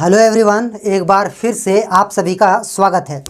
Hello everyone, एक बार फिर से आप सभी का स्वागत है।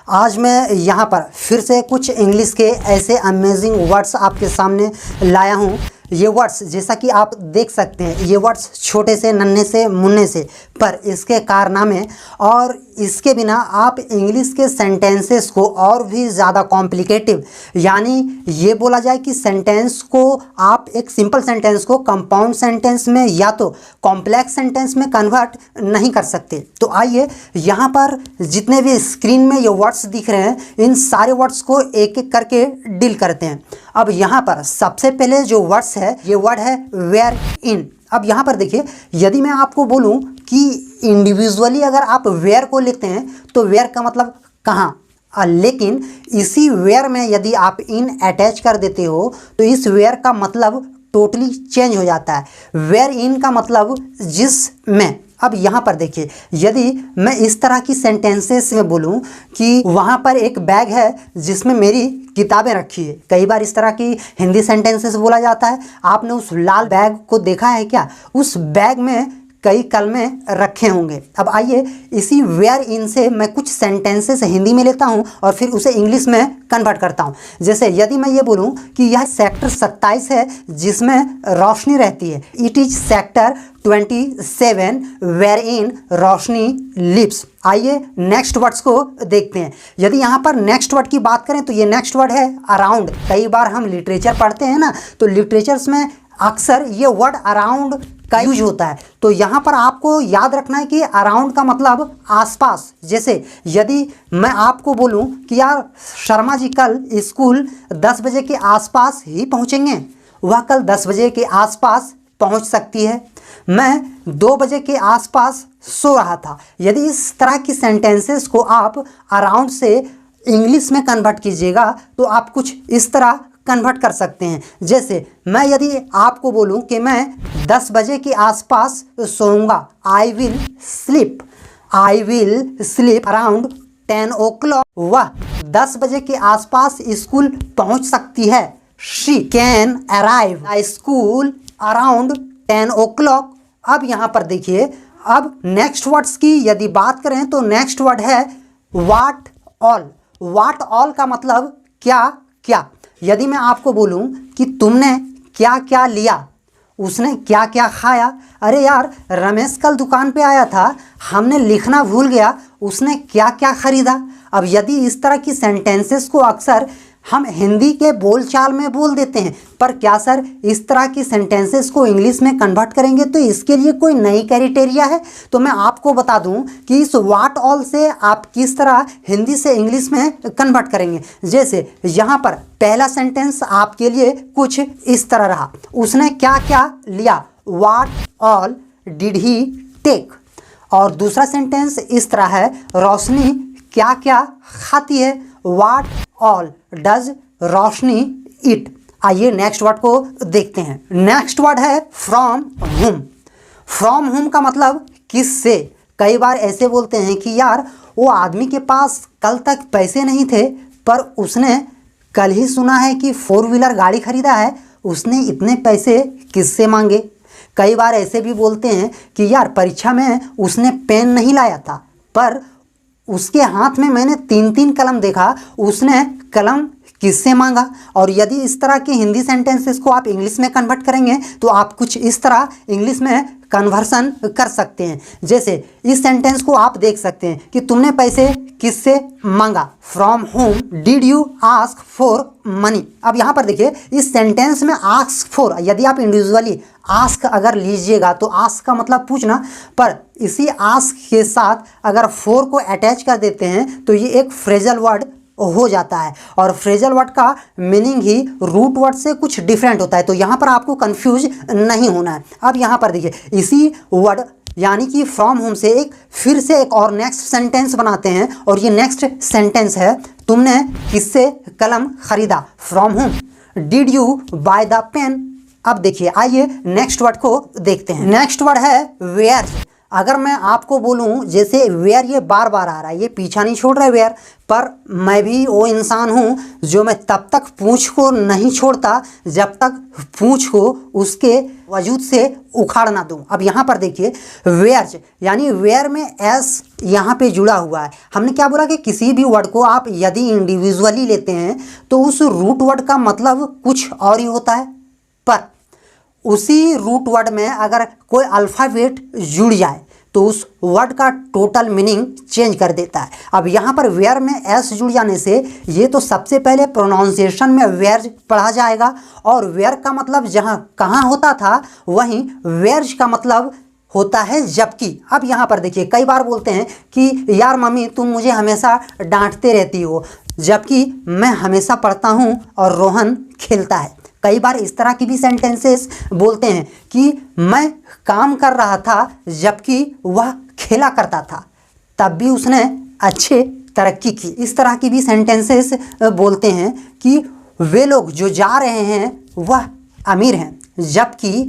आज मैं यहाँ पर फिर से कुछ इंग्लिश के ऐसे अमेजिंग वर्ड्स आपके सामने लाया हूँ। ये वर्ड्स जैसा कि आप देख सकते हैं, ये वर्ड्स छोटे से नन्हे से मुन्ने से, पर इसके कारनामे और इसके बिना आप इंग्लिश के सेंटेंसेस को और भी ज़्यादा कॉम्प्लिकेटिव, यानी ये बोला जाए कि सेंटेंस को आप एक सिंपल सेंटेंस को कंपाउंड सेंटेंस में या तो कॉम्प्लेक्स सेंटेंस में कन्वर्ट नहीं कर सकते। तो आइए यहाँ पर जितने भी स्क्रीन में ये वर्ड्स दिख रहे हैं, इन सारे वर्ड्स को एक एक करके डील करते हैं। अब यहाँ पर सबसे पहले जो वर्ड्स है, ये वर्ड है वेयर इन। अब यहाँ पर देखिए, यदि मैं आपको बोलूँ कि इंडिविजुअली अगर आप वेयर को लेते हैं तो वेयर का मतलब कहाँ, लेकिन इसी वेयर में यदि आप इन अटैच कर देते हो तो इस वेयर का मतलब टोटली चेंज हो जाता है। वेयर इन का मतलब जिसमें। अब यहाँ पर देखिए, यदि मैं इस तरह की सेंटेंसेस में बोलूँ कि वहाँ पर एक बैग है जिसमें मेरी किताबें रखी है, कई बार इस तरह की हिंदी सेंटेंसेस बोला जाता है। आपने उस लाल बैग को देखा है क्या? उस बैग में कई कलमे रखे होंगे। अब आइए इसी वेयर इन से मैं कुछ सेंटेंसेस हिंदी में लेता हूं और फिर उसे इंग्लिश में कन्वर्ट करता हूं। जैसे यदि मैं ये बोलूं कि यह सेक्टर 27 है जिसमें रोशनी रहती है, it is sector 27 wherein Roshni lives. आइए नेक्स्ट वर्ड्स को देखते हैं। यदि यहाँ पर नेक्स्ट वर्ड की बात करें तो ये नेक्स्ट वर्ड है अराउंड। कई बार हम लिटरेचर पढ़ते हैं ना, तो लिटरेचर्स में अक्सर ये वर्ड अराउंड का यूज होता है। तो यहाँ पर आपको याद रखना है कि अराउंड का मतलब आसपास। जैसे यदि मैं आपको बोलूँ कि यार शर्मा जी कल स्कूल 10 बजे के आसपास ही पहुँचेंगे, वह कल 10 बजे के आसपास पहुँच सकती है। मैं 2 बजे के आसपास सो रहा था। यदि इस तरह की सेंटेंसेस को आप अराउंड से इंग्लिश में कन्वर्ट कीजिएगा तो आप कुछ इस तरह कन्वर्ट कर सकते हैं। जैसे मैं यदि आपको बोलूं कि मैं 10 बजे के आसपास सोऊंगा, I will sleep around 10 o'clock। वह 10 बजे के आसपास स्कूल पहुंच सकती है, she can arrive school around 10 o'clock। अब यहाँ पर देखिए, अब नेक्स्ट वर्ड्स की यदि बात करें तो नेक्स्ट वर्ड है व्हाट ऑल। व्हाट ऑल का मतलब क्या क्या। यदि मैं आपको बोलूं कि तुमने क्या क्या लिया, उसने क्या क्या खाया, अरे यार रमेश कल दुकान पे आया था, हमने लिखना भूल गया, उसने क्या क्या खरीदा। अब यदि इस तरह की सेंटेंसेस को अक्सर हम हिंदी के बोलचाल में बोल देते हैं, पर क्या सर इस तरह की सेंटेंसेस को इंग्लिश में कन्वर्ट करेंगे तो इसके लिए कोई नई क्राइटेरिया है? तो मैं आपको बता दूं कि इस व्हाट ऑल से आप किस तरह हिंदी से इंग्लिश में कन्वर्ट करेंगे। जैसे यहाँ पर पहला सेंटेंस आपके लिए कुछ इस तरह रहा, उसने क्या क्या लिया, what all did he take. और दूसरा सेंटेंस इस तरह है, रोशनी क्या क्या खाती है, what all does Roshni it. आइए नेक्स्ट वर्ड को देखते हैं। नेक्स्ट वर्ड है फ्रॉम होम। फ्रॉम होम का मतलब किससे। कई बार ऐसे बोलते हैं कि यार वो आदमी के पास कल तक पैसे नहीं थे, पर उसने कल ही सुना है कि 4 व्हीलर गाड़ी खरीदा है, उसने इतने पैसे किससे मांगे। कई बार ऐसे भी बोलते हैं कि यार परीक्षा में उसने पेन नहीं लाया था, पर उसके हाथ में मैंने 3-3 कलम देखा, उसने कलम किससे मांगा। और यदि इस तरह के हिंदी सेंटेंसेस को आप इंग्लिश में कन्वर्ट करेंगे तो आप कुछ इस तरह इंग्लिश में कन्वर्सन कर सकते हैं। जैसे इस सेंटेंस को आप देख सकते हैं कि तुमने पैसे किससे मांगा, from whom did you ask for money. अब यहाँ पर देखिए, इस सेंटेंस में आस्क फॉर, यदि आप इंडिविजुअली आस्क अगर लीजिएगा तो आस्क का मतलब पूछना, पर इसी आस्क के साथ अगर फॉर को अटैच कर देते हैं तो ये एक फ्रेजल वर्ड हो जाता है। और फ्रेजल वर्ड का मीनिंग ही रूट वर्ड से कुछ डिफरेंट होता है, तो यहाँ पर आपको कंफ्यूज नहीं होना है। अब यहाँ पर देखिए, इसी वर्ड यानी कि फ्रॉम होम से फिर से एक और नेक्स्ट सेंटेंस बनाते हैं, और ये नेक्स्ट सेंटेंस है, तुमने किससे कलम खरीदा, from whom did you buy the pen. अब देखिए, आइए नेक्स्ट वर्ड को देखते हैं। नेक्स्ट वर्ड है वेयर। अगर मैं आपको बोलूं जैसे वेयर, ये बार बार आ रहा है, ये पीछा नहीं छोड़ रहा है वेयर, पर मैं भी वो इंसान हूं जो मैं तब तक पूंछ को नहीं छोड़ता जब तक पूंछ को उसके वजूद से उखाड़ ना दूं। अब यहाँ पर देखिए वेयर्स, यानी वेयर में एस यहाँ पे जुड़ा हुआ है। हमने क्या बोला कि किसी भी वर्ड को आप यदि इंडिविजुअली लेते हैं तो उस रूट वर्ड का मतलब कुछ और ही होता है, पर उसी रूट वर्ड में अगर कोई अल्फ़ाबेट जुड़ जाए तो उस वर्ड का टोटल मीनिंग चेंज कर देता है। अब यहाँ पर वेयर में एस जुड़ जाने से ये तो सबसे पहले प्रोनाउंसिएशन में वेयर पढ़ा जाएगा, और वेयर का मतलब जहाँ कहाँ होता था वहीं वेयर्स का मतलब होता है जबकि। अब यहाँ पर देखिए कई बार बोलते हैं कि यार मम्मी तुम मुझे हमेशा डांटते रहती हो, जबकि मैं हमेशा पढ़ता हूँ और रोहन खेलता है। कई बार इस तरह की भी सेंटेंसेस बोलते हैं कि मैं काम कर रहा था जबकि वह खेला करता था, तब भी उसने अच्छे तरक्की की। इस तरह की भी सेंटेंसेस बोलते हैं कि वे लोग जो जा रहे हैं वह अमीर हैं जबकि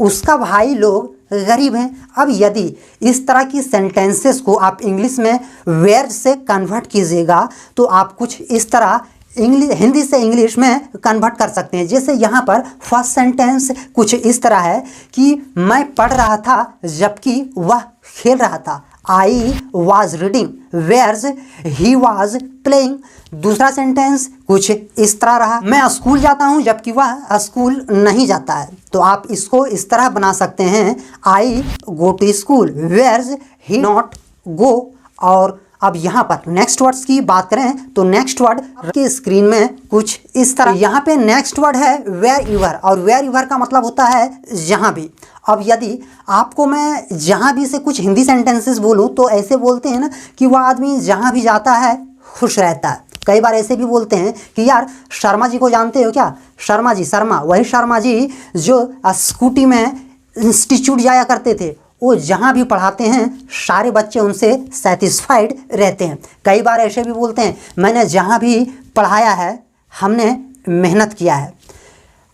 उसका भाई लोग गरीब हैं। अब यदि इस तरह की सेंटेंसेस को आप इंग्लिश में वेयर से कन्वर्ट कीजिएगा तो आप कुछ इस तरह हिंदी से इंग्लिश में कन्वर्ट कर सकते हैं। जैसे यहाँ पर फर्स्ट सेंटेंस कुछ इस तरह है कि मैं पढ़ रहा था जबकि वह खेल रहा था। I was reading whereas he was playing. दूसरा सेंटेंस कुछ इस तरह रहा, मैं स्कूल जाता हूँ जबकि वह स्कूल नहीं जाता है। तो आप इसको इस तरह बना सकते हैं, I go to school where's he not go. और अब यहाँ पर नेक्स्ट वर्ड्स की बात करें तो नेक्स्ट वर्ड के स्क्रीन में कुछ इस तरह, यहाँ पे नेक्स्ट वर्ड है वेयर एवर, और वेयर एवर का मतलब होता है जहाँ भी। अब यदि आपको मैं जहाँ भी से कुछ हिंदी सेंटेंसेस बोलूँ तो ऐसे बोलते हैं ना कि वह आदमी जहाँ भी जाता है खुश रहता है। कई बार ऐसे भी बोलते हैं कि यार शर्मा जी को जानते हो क्या, शर्मा जी, शर्मा, वही शर्मा जी जो स्कूटी में इंस्टीट्यूट जाया करते थे, वो जहाँ भी पढ़ाते हैं सारे बच्चे उनसे सेटिस्फाइड रहते हैं। कई बार ऐसे भी बोलते हैं मैंने जहाँ भी पढ़ाया है हमने मेहनत किया है।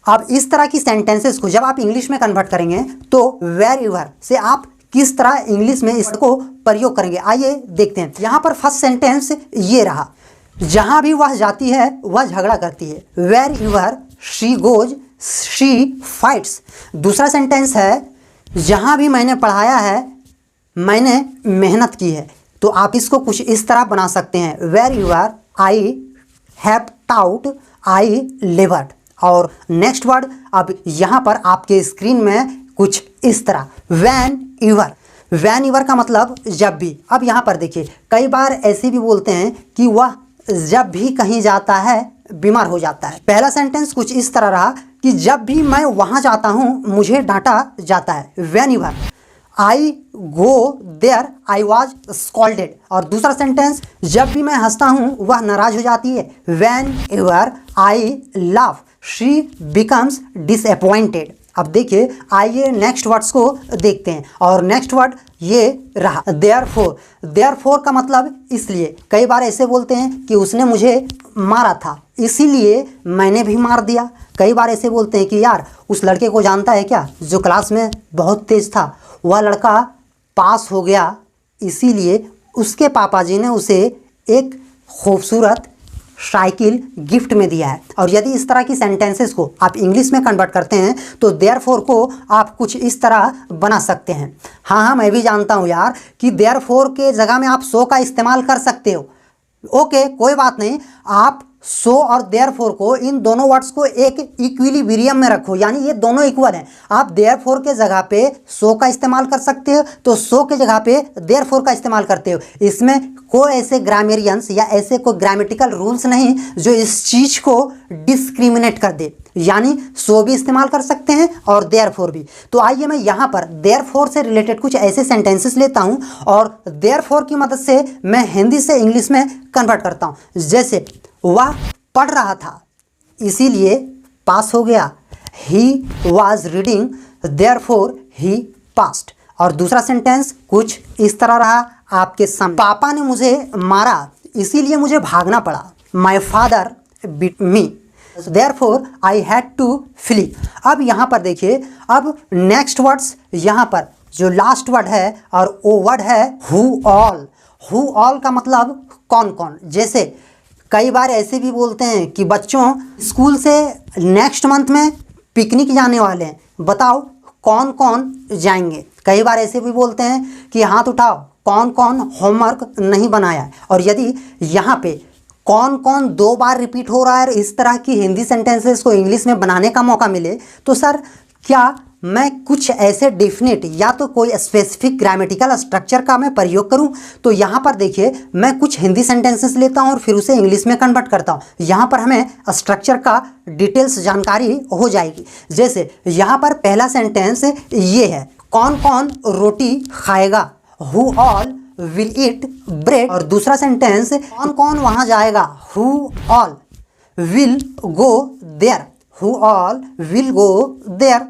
अब इस तरह की सेंटेंसेस को जब आप इंग्लिश में कन्वर्ट करेंगे तो वेयर एवर से आप किस तरह इंग्लिश में इसको प्रयोग करेंगे, आइए देखते हैं। यहाँ पर फर्स्ट सेंटेंस ये रहा, जहाँ भी वह जाती है वह झगड़ा करती है। Wherever she goes she fights. दूसरा सेंटेंस है, जहाँ भी मैंने पढ़ाया है मैंने मेहनत की है। तो आप इसको कुछ इस तरह बना सकते हैं, wherever I have taught I laboured. और नेक्स्ट वर्ड अब यहाँ पर आपके स्क्रीन में कुछ इस तरह, वैन एवर। वैन एवर का मतलब जब भी। अब यहाँ पर देखिए कई बार ऐसे भी बोलते हैं कि वह जब भी कहीं जाता है बीमार हो जाता है। पहला सेंटेंस कुछ इस तरह रहा कि जब भी मैं वहाँ जाता हूँ मुझे डांटा जाता है। Whenever I go there I was scolded. और दूसरा सेंटेंस, जब भी मैं हंसता हूँ वह नाराज हो जाती है। Whenever I laugh she becomes disappointed. अब देखिए आइए नेक्स्ट वर्ड्स को देखते हैं। और नेक्स्ट वर्ड ये रहा, देयरफॉर। देयरफॉर का मतलब इसलिए। कई बार ऐसे बोलते हैं कि उसने मुझे मारा था इसीलिए मैंने भी मार दिया। कई बार ऐसे बोलते हैं कि यार उस लड़के को जानता है क्या जो क्लास में बहुत तेज था, वह लड़का पास हो गया इसीलिए उसके पापा जी ने उसे एक खूबसूरत साइकिल गिफ्ट में दिया है। और यदि इस तरह की सेंटेंसेस को आप इंग्लिश में कन्वर्ट करते हैं तो देयरफॉर को आप कुछ इस तरह बना सकते हैं। हाँ, मैं भी जानता हूँ यार कि देयरफॉर के जगह में आप सो का इस्तेमाल कर सकते हो। ओके, कोई बात नहीं, आप सो और देयरफॉर को, इन दोनों वर्ड्स को एक इक्विलिब्रियम में रखो, यानी ये दोनों इक्वल हैं। आप देयरफॉर के जगह पे सो का इस्तेमाल कर सकते हो तो सो के जगह पे देयरफॉर का इस्तेमाल करते हो। इसमें कोई ऐसे ग्रामेरियंस या ऐसे कोई ग्रामेटिकल रूल्स नहीं जो इस चीज़ को डिस्क्रिमिनेट कर दे, यानी सो भी इस्तेमाल कर सकते हैं और देयरफॉर भी। तो आइए मैं यहाँ पर देयरफॉर से रिलेटेड कुछ ऐसे सेंटेंसेस लेता हूँ और देयरफॉर की मदद से मैं हिंदी से इंग्लिश में कन्वर्ट करता हूँ। जैसे वह पढ़ रहा था इसीलिए पास हो गया, he was reading therefore he passed. और दूसरा सेंटेंस कुछ इस तरह रहा आपके सामने, पापा ने मुझे मारा इसीलिए मुझे भागना पड़ा। My father beat me therefore I had to flee. अब यहाँ पर देखिए, अब नेक्स्ट वर्ड्स यहाँ पर जो लास्ट वर्ड है और वो वर्ड है हु ऑल। हु ऑल का मतलब कौन कौन। जैसे कई बार ऐसे भी बोलते हैं कि बच्चों स्कूल से नेक्स्ट मंथ में पिकनिक जाने वाले हैं, बताओ कौन कौन जाएंगे। कई बार ऐसे भी बोलते हैं कि हाथ उठाओ कौन कौन होमवर्क नहीं बनाया है। और यदि यहाँ पे कौन कौन 2 बार रिपीट हो रहा है, इस तरह की हिंदी सेंटेंसेस को इंग्लिश में बनाने का मौका मिले, तो सर क्या मैं कुछ ऐसे डेफिनेट या तो कोई स्पेसिफिक ग्रामेटिकल स्ट्रक्चर का मैं प्रयोग करूं। तो यहाँ पर देखिए मैं कुछ हिंदी सेंटेंसेस लेता हूं और फिर उसे इंग्लिश में कन्वर्ट करता हूं। यहाँ पर हमें स्ट्रक्चर का डिटेल्स जानकारी हो जाएगी। जैसे यहाँ पर पहला सेंटेंस ये है, कौन कौन रोटी खाएगा, who all will eat bread. और दूसरा सेंटेंस, कौन कौन वहाँ जाएगा, who all will go there, who all will go there.